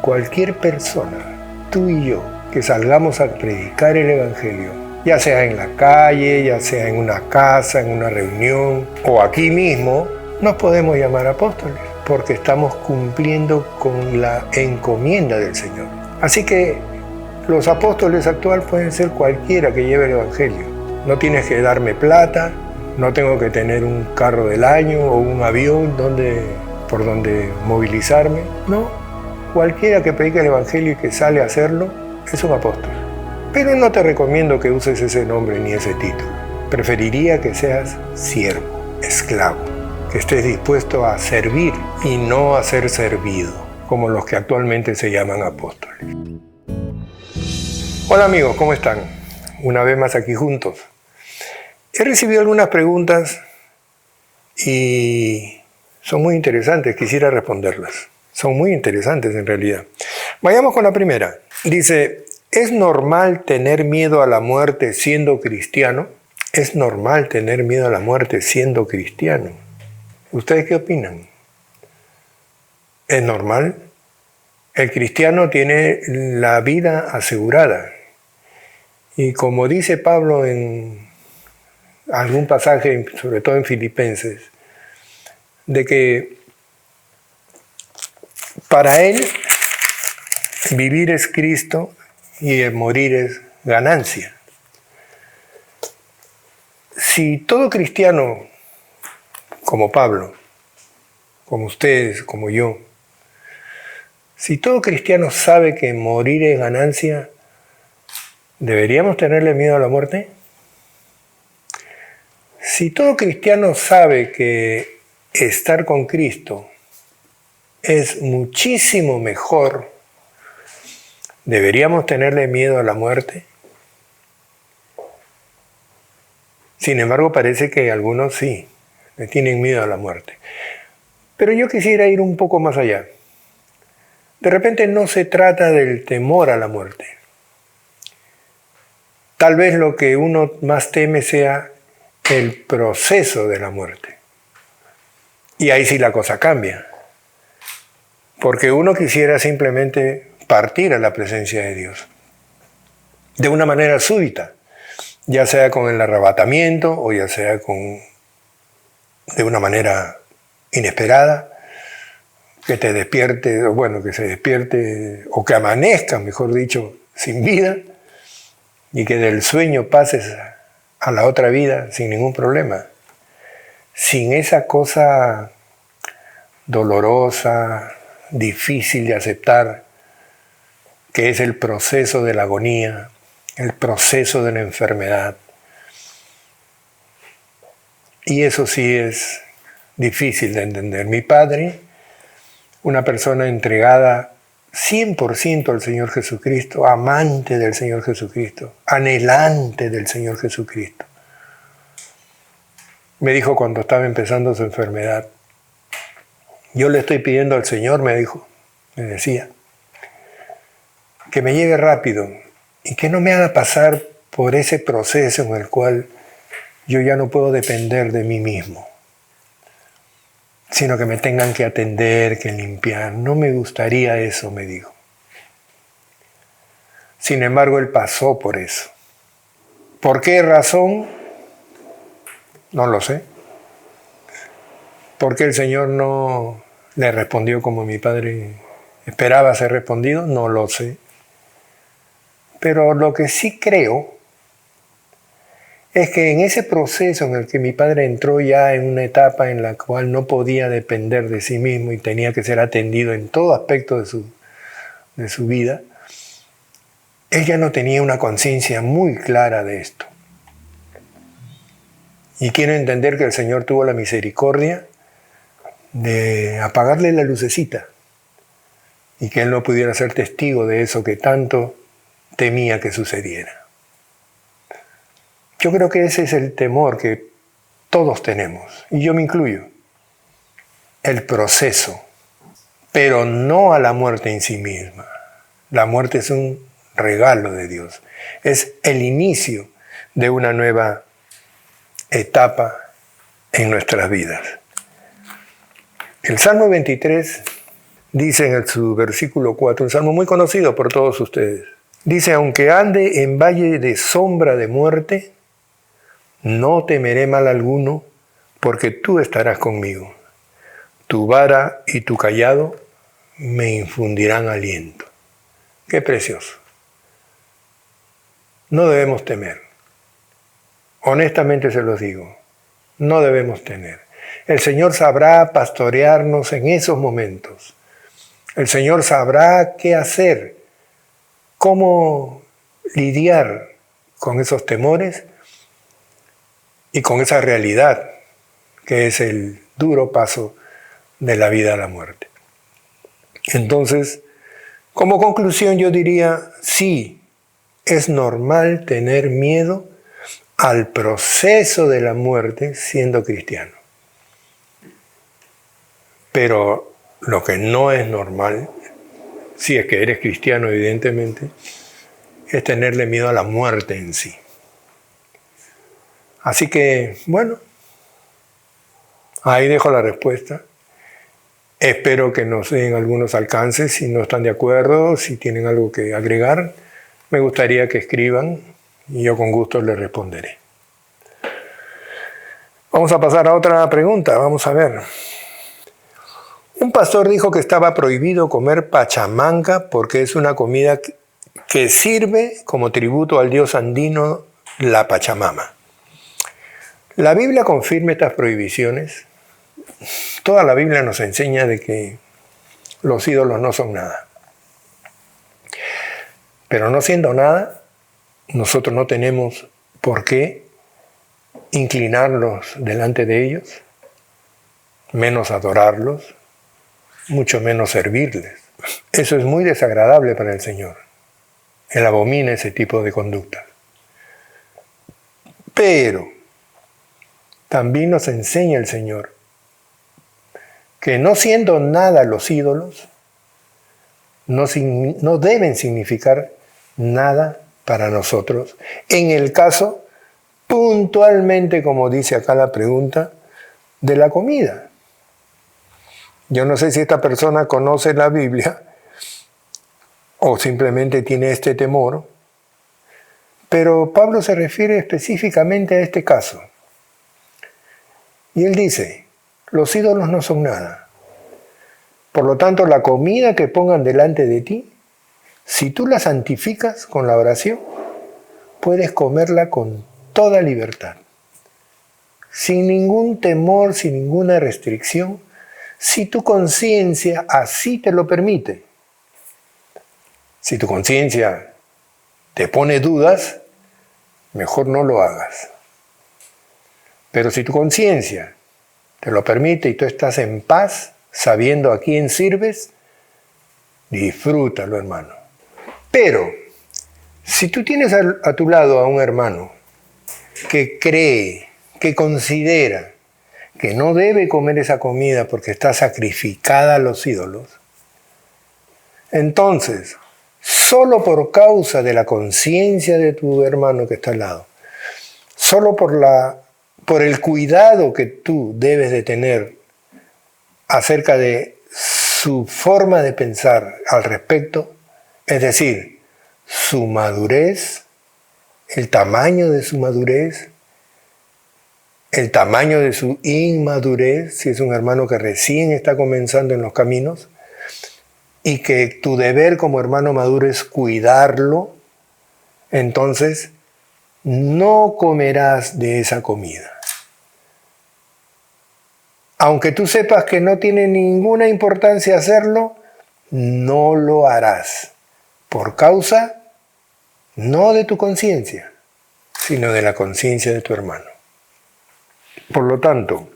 cualquier persona, tú y yo, que salgamos a predicar el Evangelio, ya sea en la calle, ya sea en una casa, en una reunión o aquí mismo, nos podemos llamar apóstoles porque estamos cumpliendo con la encomienda del Señor. Así que los apóstoles actuales pueden ser cualquiera que lleve el Evangelio. No tienes que darme plata, no tengo que tener un carro del año o un avión por donde movilizarme. No, cualquiera que predique el Evangelio y que sale a hacerlo es un apóstol. Pero no te recomiendo que uses ese nombre ni ese título. Preferiría que seas siervo, esclavo, que estés dispuesto a servir y no a ser servido, como los que actualmente se llaman apóstoles. Hola amigos, ¿cómo están? Una vez más aquí juntos. He recibido algunas preguntas y son muy interesantes, quisiera responderlas. Son muy interesantes en realidad. Vayamos con la primera. Dice, ¿es normal tener miedo a la muerte siendo cristiano? ¿Es normal tener miedo a la muerte siendo cristiano? ¿Ustedes qué opinan? ¿Es normal? El cristiano tiene la vida asegurada. Y como dice Pablo en algún pasaje, sobre todo en Filipenses, de que para él vivir es Cristo y el morir es ganancia. Si todo cristiano, como Pablo, como ustedes, como yo, si todo cristiano sabe que morir es ganancia, ¿deberíamos tenerle miedo a la muerte? Si todo cristiano sabe que estar con Cristo es muchísimo mejor, ¿deberíamos tenerle miedo a la muerte? Sin embargo, parece que algunos sí, le tienen miedo a la muerte. Pero yo quisiera ir un poco más allá. De repente no se trata del temor a la muerte. Tal vez lo que uno más teme sea el proceso de la muerte. Y ahí sí la cosa cambia. Porque uno quisiera simplemente partir a la presencia de Dios. De una manera súbita. Ya sea con el arrebatamiento o ya sea de una manera inesperada. Que te despierte, que se despierte o que amanezca, mejor dicho, sin vida. Y que del sueño pases a la otra vida sin ningún problema. Sin esa cosa dolorosa, difícil de aceptar, que es el proceso de la agonía, el proceso de la enfermedad. Y eso sí es difícil de entender. Mi padre, una persona entregada 100% al Señor Jesucristo, amante del Señor Jesucristo, anhelante del Señor Jesucristo. Me dijo cuando estaba empezando su enfermedad, yo le estoy pidiendo al Señor, me decía, que me llegue rápido y que no me haga pasar por ese proceso en el cual yo ya no puedo depender de mí mismo, sino que me tengan que atender, que limpiar. No me gustaría eso, me dijo. Sin embargo, él pasó por eso. ¿Por qué razón? No lo sé. ¿Por qué el Señor no le respondió como mi padre esperaba ser respondido? No lo sé. Pero lo que sí creo es que en ese proceso en el que mi padre entró ya en una etapa en la cual no podía depender de sí mismo y tenía que ser atendido en todo aspecto de su vida, él ya no tenía una conciencia muy clara de esto. Y quiero entender que el Señor tuvo la misericordia de apagarle la lucecita y que él no pudiera ser testigo de eso que tanto temía que sucediera. Yo creo que ese es el temor que todos tenemos, y yo me incluyo. El proceso, pero no a la muerte en sí misma. La muerte es un regalo de Dios. Es el inicio de una nueva etapa en nuestras vidas. El Salmo 23 Dice en su versículo 4, un salmo muy conocido por todos ustedes. Dice, aunque ande en valle de sombra de muerte, no temeré mal alguno, porque tú estarás conmigo. Tu vara y tu cayado me infundirán aliento. Qué precioso. No debemos temer. Honestamente se los digo, no debemos temer. El Señor sabrá pastorearnos en esos momentos. El Señor sabrá qué hacer, cómo lidiar con esos temores y con esa realidad que es el duro paso de la vida a la muerte. Entonces, como conclusión yo diría, sí, es normal tener miedo al proceso de la muerte siendo cristiano. Pero lo que no es normal, si es que eres cristiano evidentemente, es tenerle miedo a la muerte en sí. Así que, bueno, ahí dejo la respuesta. Espero que nos den algunos alcances. Si no están de acuerdo, si tienen algo que agregar, me gustaría que escriban y yo con gusto les responderé. Vamos a pasar a otra pregunta. Vamos a ver. Un pastor dijo que estaba prohibido comer pachamanca porque es una comida que sirve como tributo al dios andino, la Pachamama. La Biblia confirma estas prohibiciones. Toda la Biblia nos enseña de que los ídolos no son nada. Pero no siendo nada, nosotros no tenemos por qué inclinarnos delante de ellos, menos adorarlos, mucho menos servirles. Eso es muy desagradable para el Señor. Él abomina ese tipo de conducta. Pero también nos enseña el Señor que no siendo nada los ídolos, no deben significar nada para nosotros. En el caso, puntualmente, como dice acá la pregunta, de la comida. Yo no sé si esta persona conoce la Biblia o simplemente tiene este temor, pero Pablo se refiere específicamente a este caso. Y él dice, los ídolos no son nada. Por lo tanto, la comida que pongan delante de ti, si tú la santificas con la oración, puedes comerla con toda libertad, sin ningún temor, sin ninguna restricción, si tu conciencia así te lo permite. Si tu conciencia te pone dudas, mejor no lo hagas. Pero si tu conciencia te lo permite y tú estás en paz, sabiendo a quién sirves, disfrútalo, hermano. Pero, si tú tienes a tu lado a un hermano que cree, que considera que no debe comer esa comida porque está sacrificada a los ídolos, entonces, solo por causa de la conciencia de tu hermano que está al lado, solo por el cuidado que tú debes de tener acerca de su forma de pensar al respecto, es decir, su madurez, el tamaño de su madurez, el tamaño de su inmadurez, si es un hermano que recién está comenzando en los caminos, y que tu deber como hermano maduro es cuidarlo, entonces no comerás de esa comida. Aunque tú sepas que no tiene ninguna importancia hacerlo, no lo harás, por causa no de tu conciencia, sino de la conciencia de tu hermano. Por lo tanto,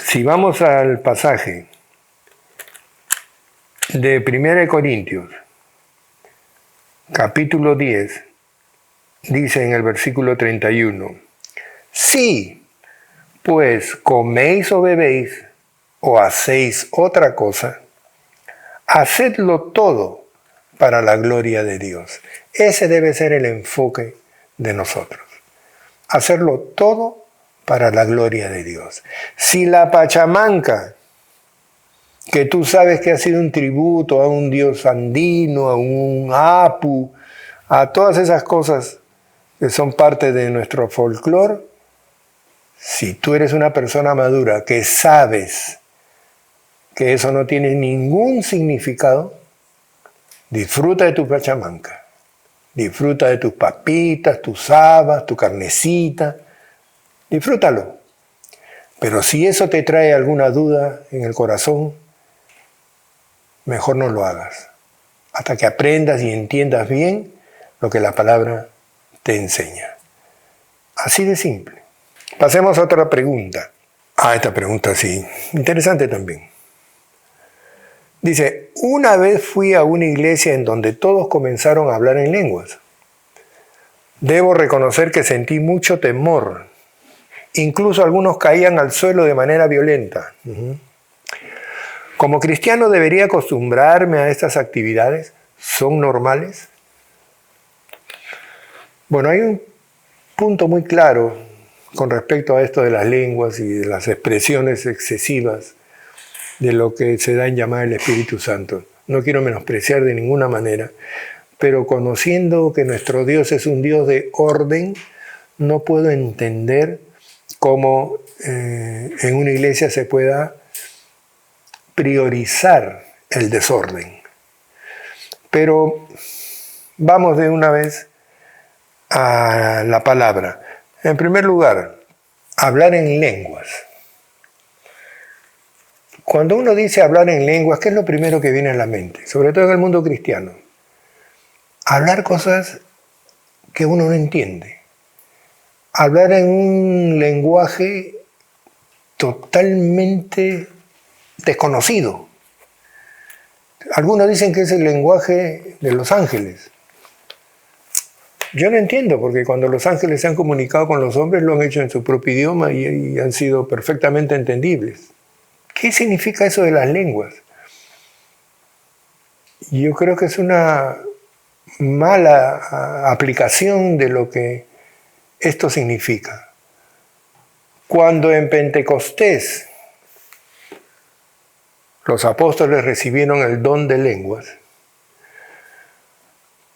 si vamos al pasaje de 1 Corintios, capítulo 10, dice en el versículo 31, si pues coméis o bebéis o hacéis otra cosa, hacedlo todo para la gloria de Dios. Ese debe ser el enfoque de nosotros. Hacerlo todo para la gloria de Dios. Si la pachamanca que tú sabes que ha sido un tributo a un dios andino, a un Apu, a todas esas cosas que son parte de nuestro folclore, si tú eres una persona madura que sabes que eso no tiene ningún significado, disfruta de tu pachamanca, disfruta de tus papitas, tus habas, tu carnecita, disfrútalo. Pero si eso te trae alguna duda en el corazón, mejor no lo hagas, hasta que aprendas y entiendas bien lo que la palabra te enseña. Así de simple. Pasemos a otra pregunta. Esta pregunta sí, interesante también. Dice, una vez fui a una iglesia en donde todos comenzaron a hablar en lenguas. Debo reconocer que sentí mucho temor. Incluso algunos caían al suelo de manera violenta. Como cristiano, ¿debería acostumbrarme a estas actividades? ¿Son normales? Bueno, hay un punto muy claro con respecto a esto de las lenguas y de las expresiones excesivas de lo que se da en llamar el Espíritu Santo. No quiero menospreciar de ninguna manera, pero conociendo que nuestro Dios es un Dios de orden, no puedo entender cómo en una iglesia se pueda priorizar el desorden. Pero vamos de una vez a la palabra. En primer lugar, hablar en lenguas. Cuando uno dice hablar en lenguas, ¿qué es lo primero que viene a la mente? Sobre todo en el mundo cristiano. Hablar cosas que uno no entiende. Hablar en un lenguaje totalmente desconocido. Algunos dicen que es el lenguaje de los ángeles. Yo no entiendo, porque cuando los ángeles se han comunicado con los hombres, lo han hecho en su propio idioma y han sido perfectamente entendibles. ¿Qué significa eso de las lenguas? Yo creo que es una mala aplicación de lo que esto significa. Cuando en Pentecostés los apóstoles recibieron el don de lenguas,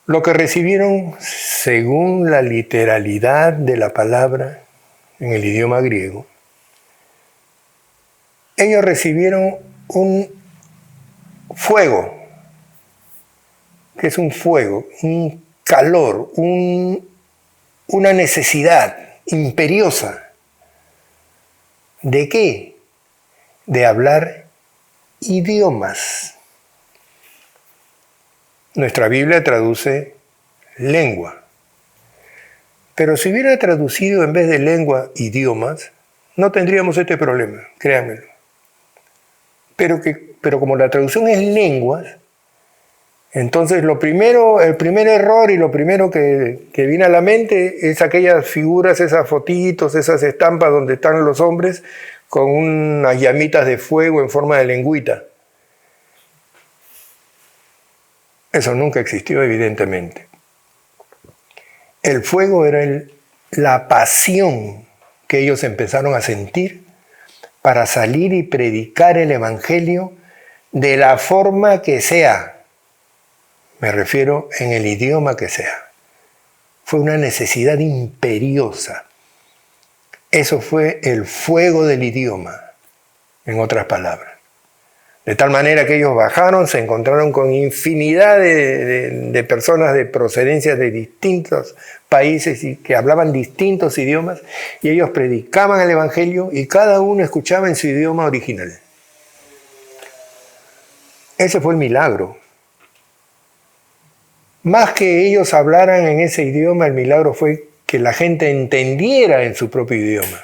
lo que recibieron, según la literalidad de la palabra en el idioma griego, ellos recibieron un fuego. ¿Qué es un fuego? Un calor, una necesidad imperiosa. ¿De qué? De hablar idiomas. Nuestra Biblia traduce lengua. Pero si hubiera traducido en vez de lengua idiomas, no tendríamos este problema, créanmelo. Pero como la traducción es lenguas, entonces el primer error y lo primero que viene a la mente es aquellas figuras, esas fotitos, esas estampas donde están los hombres con unas llamitas de fuego en forma de lengüita. Eso nunca existió, evidentemente. El fuego era la pasión que ellos empezaron a sentir para salir y predicar el Evangelio de la forma que sea. Me refiero en el idioma que sea. Fue una necesidad imperiosa. Eso fue el fuego del idioma, en otras palabras. De tal manera que ellos bajaron, se encontraron con infinidad de personas de procedencias de distintos países y que hablaban distintos idiomas, y ellos predicaban el Evangelio y cada uno escuchaba en su idioma original. Ese fue el milagro. Más que ellos hablaran en ese idioma, el milagro fue que la gente entendiera en su propio idioma.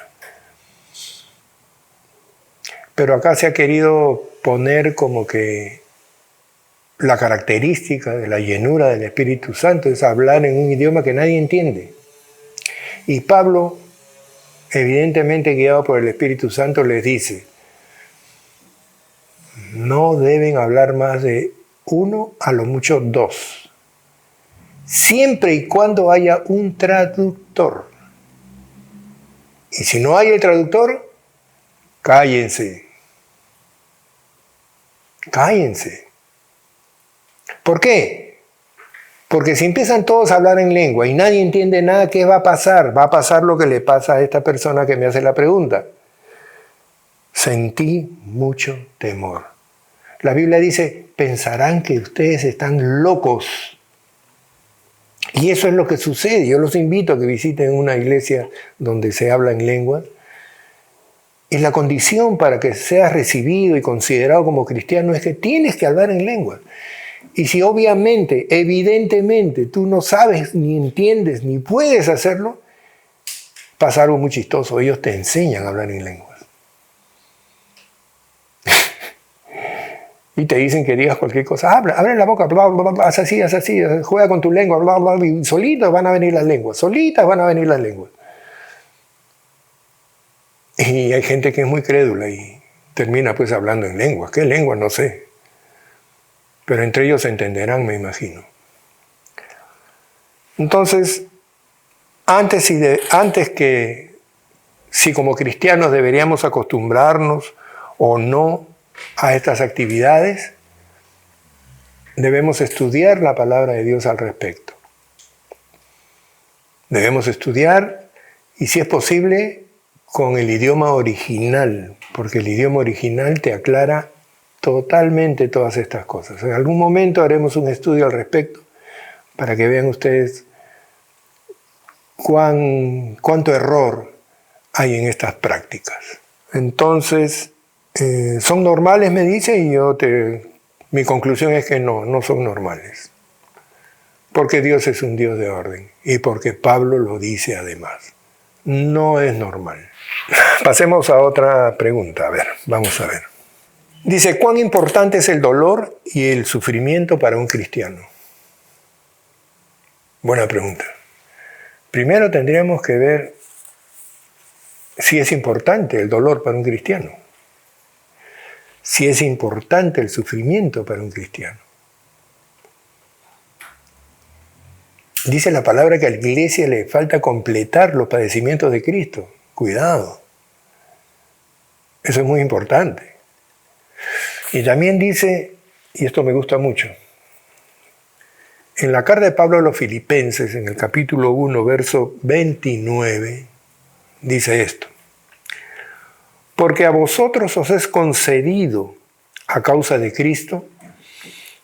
Pero acá se ha querido poner como que la característica de la llenura del Espíritu Santo es hablar en un idioma que nadie entiende. Y Pablo, evidentemente guiado por el Espíritu Santo, les dice, no deben hablar más de uno, a lo mucho dos, siempre y cuando haya un traductor. Y si no hay el traductor, cállense. Cállense. ¿Por qué? Porque si empiezan todos a hablar en lengua y nadie entiende nada, ¿qué va a pasar? Va a pasar lo que le pasa a esta persona que me hace la pregunta. Sentí mucho temor. La Biblia dice, pensarán que ustedes están locos. Y eso es lo que sucede. Yo los invito a que visiten una iglesia donde se habla en lengua. Y la condición para que seas recibido y considerado como cristiano es que tienes que hablar en lengua. Y si obviamente, evidentemente, tú no sabes, ni entiendes, ni puedes hacerlo, pasa algo muy chistoso. Ellos te enseñan a hablar en lengua. Y te dicen que digas cualquier cosa. Abre la boca, bla, bla, bla, haz así, juega con tu lengua, bla, bla, bla, y solitas van a venir las lenguas, solitas van a venir las lenguas. Y hay gente que es muy crédula y termina pues hablando en lenguas. ¿Qué lengua? No sé. Pero entre ellos se entenderán, me imagino. Entonces, antes que si como cristianos deberíamos acostumbrarnos o no a estas actividades, debemos estudiar la palabra de Dios al respecto. Debemos estudiar, y si es posible, con el idioma original, porque el idioma original te aclara totalmente todas estas cosas. En algún momento haremos un estudio al respecto para que vean ustedes cuánto error hay en estas prácticas. Entonces, ¿son normales? Me dice, y mi conclusión es que no son normales. Porque Dios es un Dios de orden y porque Pablo lo dice además. No es normal. Pasemos a otra pregunta. A ver, vamos a ver. Dice, ¿cuán importante es el dolor y el sufrimiento para un cristiano? Buena pregunta. Primero tendríamos que ver si es importante el dolor para un cristiano. Si es importante el sufrimiento para un cristiano. Dice la palabra que a la iglesia le falta completar los padecimientos de Cristo. Cuidado. Eso es muy importante. Y también dice, y esto me gusta mucho, en la carta de Pablo a los Filipenses, en el capítulo 1, verso 29, dice esto. Porque a vosotros os es concedido, a causa de Cristo,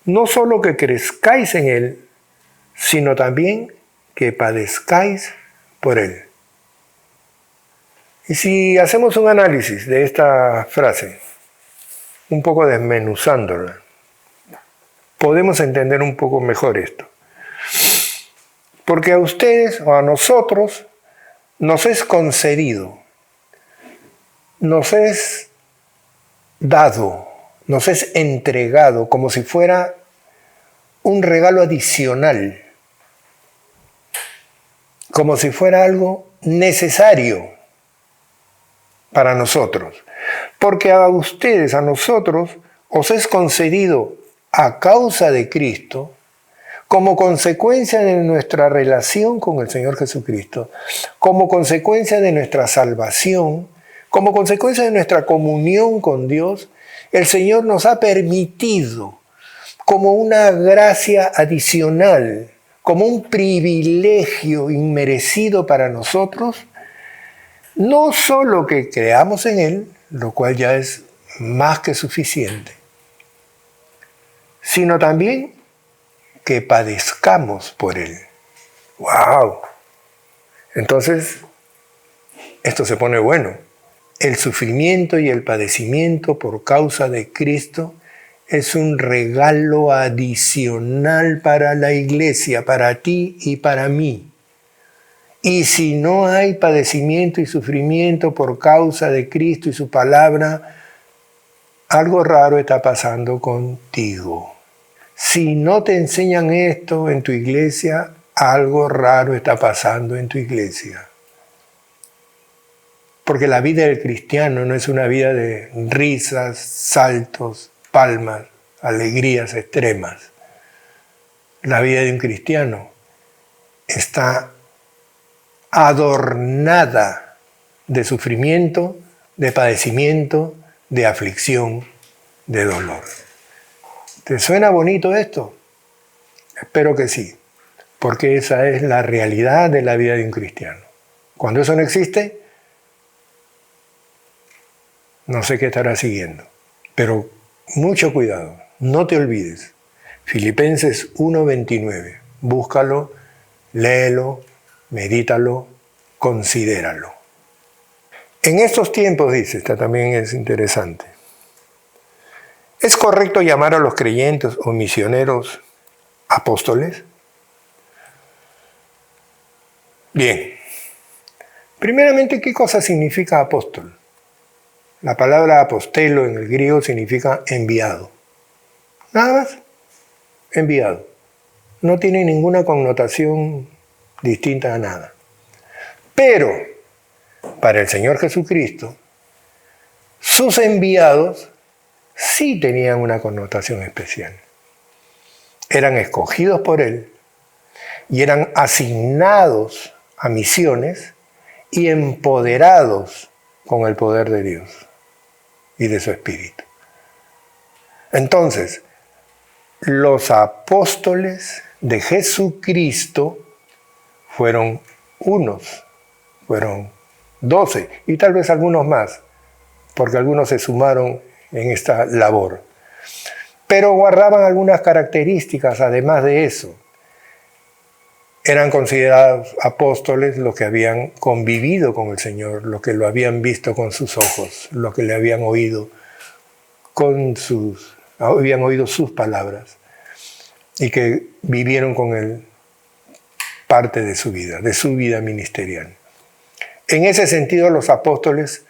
no solo que crezcáis en Él, sino también que padezcáis por Él. Y si hacemos un análisis de esta frase, un poco desmenuzándola, podemos entender un poco mejor esto. Porque a ustedes o a nosotros nos es concedido, nos es dado, nos es entregado como si fuera un regalo adicional, como si fuera algo necesario para nosotros. Porque a ustedes, a nosotros, os es concedido a causa de Cristo, como consecuencia de nuestra relación con el Señor Jesucristo, como consecuencia de nuestra salvación, como consecuencia de nuestra comunión con Dios, el Señor nos ha permitido como una gracia adicional, como un privilegio inmerecido para nosotros, no solo que creamos en Él, lo cual ya es más que suficiente, sino también que padezcamos por Él. ¡Wow! Entonces, esto se pone bueno. El sufrimiento y el padecimiento por causa de Cristo es un regalo adicional para la iglesia, para ti y para mí. Y si no hay padecimiento y sufrimiento por causa de Cristo y su palabra, algo raro está pasando contigo. Si no te enseñan esto en tu iglesia, algo raro está pasando en tu iglesia. Porque la vida del cristiano no es una vida de risas, saltos, palmas, alegrías extremas. La vida de un cristiano está adornada de sufrimiento, de padecimiento, de aflicción, de dolor. ¿Te suena bonito esto? Espero que sí, porque esa es la realidad de la vida de un cristiano. Cuando eso no existe, no sé qué estará siguiendo. Pero mucho cuidado, no te olvides. Filipenses 1:29. Búscalo, léelo, medítalo, considéralo. En estos tiempos, dice, esta también es interesante. ¿Es correcto llamar a los creyentes o misioneros apóstoles? Bien. Primeramente, ¿qué cosa significa apóstol? La palabra apostelo en el griego significa enviado. Nada más. Enviado. No tiene ninguna connotación distinta a nada. Pero, para el Señor Jesucristo, sus enviados sí tenían una connotación especial. Eran escogidos por Él y eran asignados a misiones y empoderados con el poder de Dios y de su Espíritu. Entonces, los apóstoles de Jesucristo fueron unos, fueron 12 y tal vez algunos más, porque algunos se sumaron en esta labor. Pero guardaban algunas características además de eso. Eran considerados apóstoles los que habían convivido con el Señor, los que lo habían visto con sus ojos, los que le habían oído habían oído sus palabras y que vivieron con Él parte de su vida ministerial. En ese sentido, los apóstoles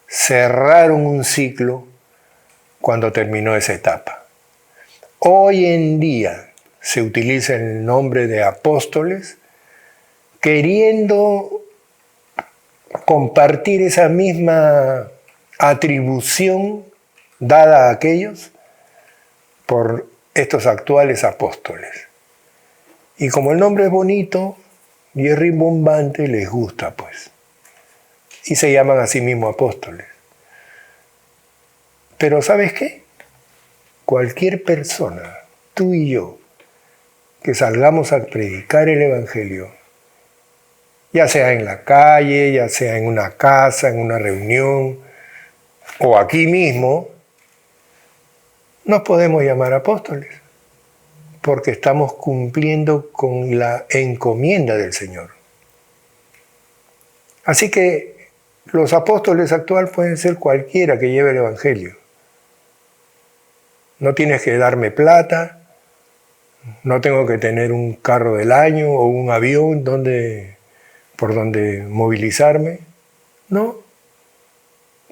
cerraron un ciclo cuando terminó esa etapa. Hoy en día se utiliza el nombre de apóstoles queriendo compartir esa misma atribución dada a aquellos por estos actuales apóstoles. Y como el nombre es bonito y es rimbombante, les gusta pues. Y se llaman a sí mismos apóstoles. Pero ¿sabes qué? Cualquier persona, tú y yo, que salgamos a predicar el Evangelio, ya sea en la calle, ya sea en una casa, en una reunión, o aquí mismo, nos podemos llamar apóstoles, porque estamos cumpliendo con la encomienda del Señor. Así que los apóstoles actuales pueden ser cualquiera que lleve el Evangelio. No tienes que darme plata, no tengo que tener un carro del año o un avión por donde movilizarme. No.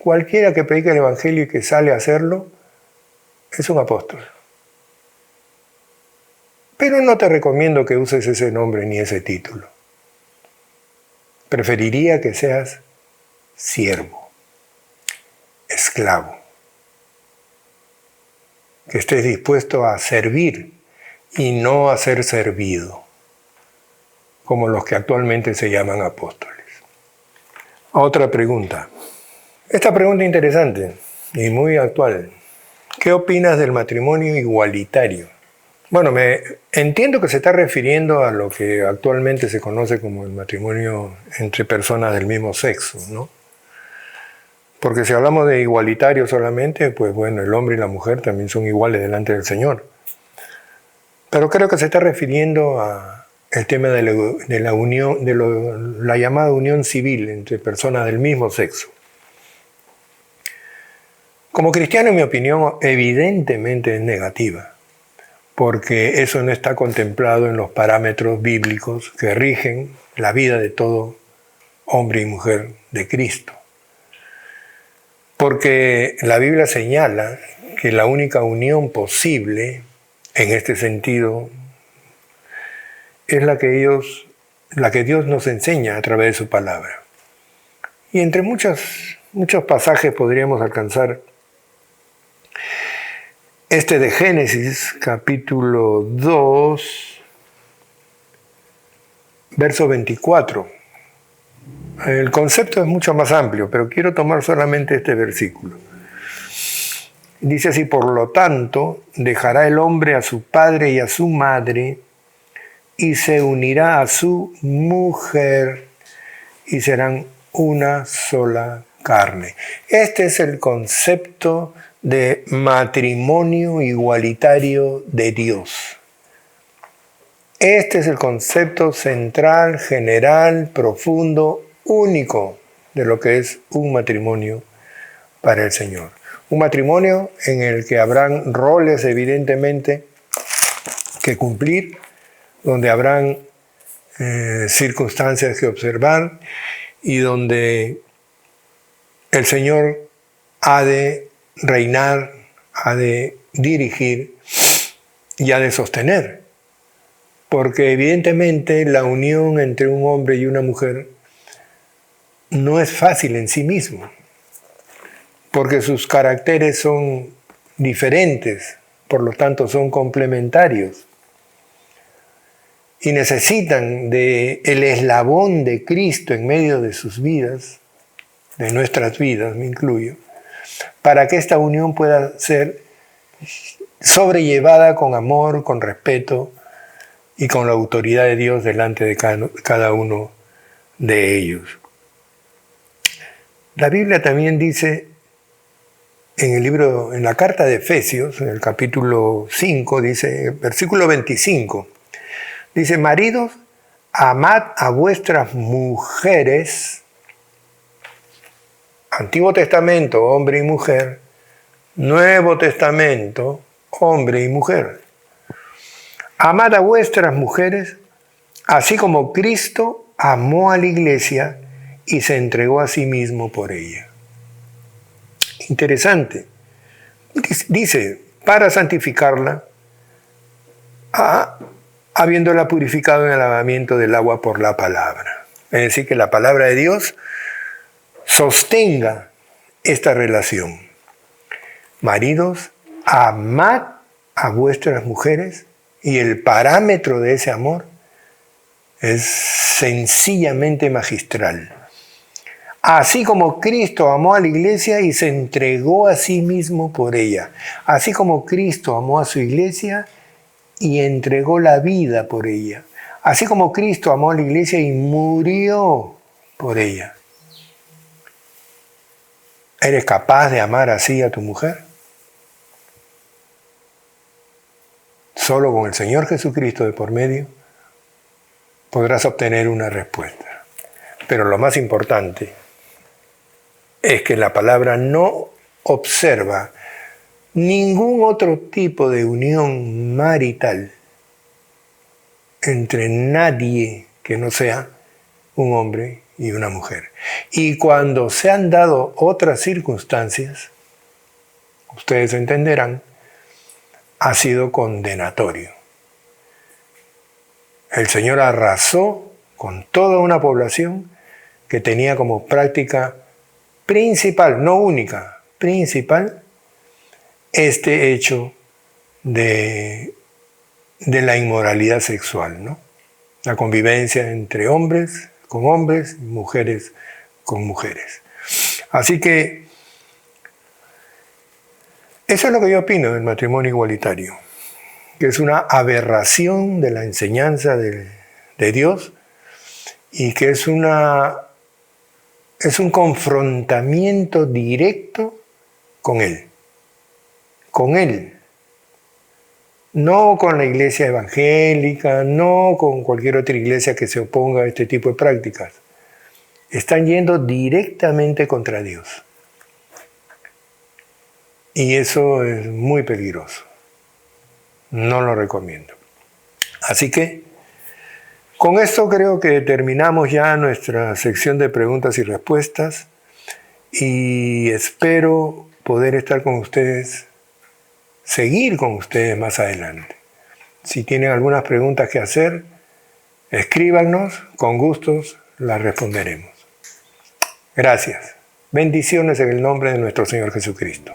Cualquiera que predique el Evangelio y que sale a hacerlo es un apóstol. Pero no te recomiendo que uses ese nombre ni ese título. Preferiría que seas siervo, esclavo, que estés dispuesto a servir y no a ser servido, como los que actualmente se llaman apóstoles. Otra pregunta. Esta pregunta interesante y muy actual. ¿Qué opinas del matrimonio igualitario? Bueno, entiendo que se está refiriendo a lo que actualmente se conoce como el matrimonio entre personas del mismo sexo, ¿no? Porque si hablamos de igualitario solamente, pues bueno, el hombre y la mujer también son iguales delante del Señor. Pero creo que se está refiriendo al tema de la unión, la llamada unión civil entre personas del mismo sexo. Como cristiano, mi opinión evidentemente es negativa, porque eso no está contemplado en los parámetros bíblicos que rigen la vida de todo hombre y mujer de Cristo. Porque la Biblia señala que la única unión posible en este sentido es la que Dios nos enseña a través de su palabra. Y entre muchos pasajes podríamos alcanzar este de Génesis, capítulo 2, verso 24. El concepto es mucho más amplio, pero quiero tomar solamente este versículo. Dice así: por lo tanto, dejará el hombre a su padre y a su madre, y se unirá a su mujer, y serán una sola carne. Este es el concepto de matrimonio igualitario de Dios. Este es el concepto central, general, profundo, único de lo que es un matrimonio para el Señor. Un matrimonio en el que habrán roles evidentemente que cumplir, donde habrán circunstancias que observar y donde el Señor ha de reinar, ha de dirigir y ha de sostener. Porque evidentemente la unión entre un hombre y una mujer no es fácil en sí mismo, porque sus caracteres son diferentes, por lo tanto son complementarios y necesitan del eslabón de Cristo en medio de sus vidas, de nuestras vidas, me incluyo, para que esta unión pueda ser sobrellevada con amor, con respeto y con la autoridad de Dios delante de cada uno de ellos. La Biblia también dice en la carta de Efesios, en el capítulo 5, dice, versículo 25, dice: maridos, amad a vuestras mujeres. Antiguo Testamento, hombre y mujer. Nuevo Testamento, hombre y mujer. Amad a vuestras mujeres, así como Cristo amó a la iglesia y se entregó a sí mismo por ella. Interesante. Dice, para santificarla, habiéndola purificado en el lavamiento del agua por la palabra. Es decir, que la palabra de Dios sostenga esta relación. Maridos, amad a vuestras mujeres, y el parámetro de ese amor es sencillamente magistral. Así como Cristo amó a la iglesia y se entregó a sí mismo por ella. Así como Cristo amó a su iglesia y entregó la vida por ella. Así como Cristo amó a la iglesia y murió por ella. ¿Eres capaz de amar así a tu mujer? Solo con el Señor Jesucristo de por medio podrás obtener una respuesta. Pero lo más importante es que la palabra no observa ningún otro tipo de unión marital entre nadie que no sea un hombre y una mujer. Y cuando se han dado otras circunstancias, ustedes entenderán, ha sido condenatorio. El Señor arrasó con toda una población que tenía como práctica principal, no única, principal, este hecho de la inmoralidad sexual, ¿no? La convivencia entre hombres con hombres y mujeres con mujeres. Así que eso es lo que yo opino del matrimonio igualitario, que es una aberración de la enseñanza de Dios y que es un confrontamiento directo con Él. Con Él. No con la iglesia evangélica, no con cualquier otra iglesia que se oponga a este tipo de prácticas. Están yendo directamente contra Dios. Y eso es muy peligroso. No lo recomiendo. Así que, con esto creo que terminamos ya nuestra sección de preguntas y respuestas y espero poder estar con ustedes, seguir con ustedes más adelante. Si tienen algunas preguntas que hacer, escríbanos, con gustos las responderemos. Gracias. Bendiciones en el nombre de nuestro Señor Jesucristo.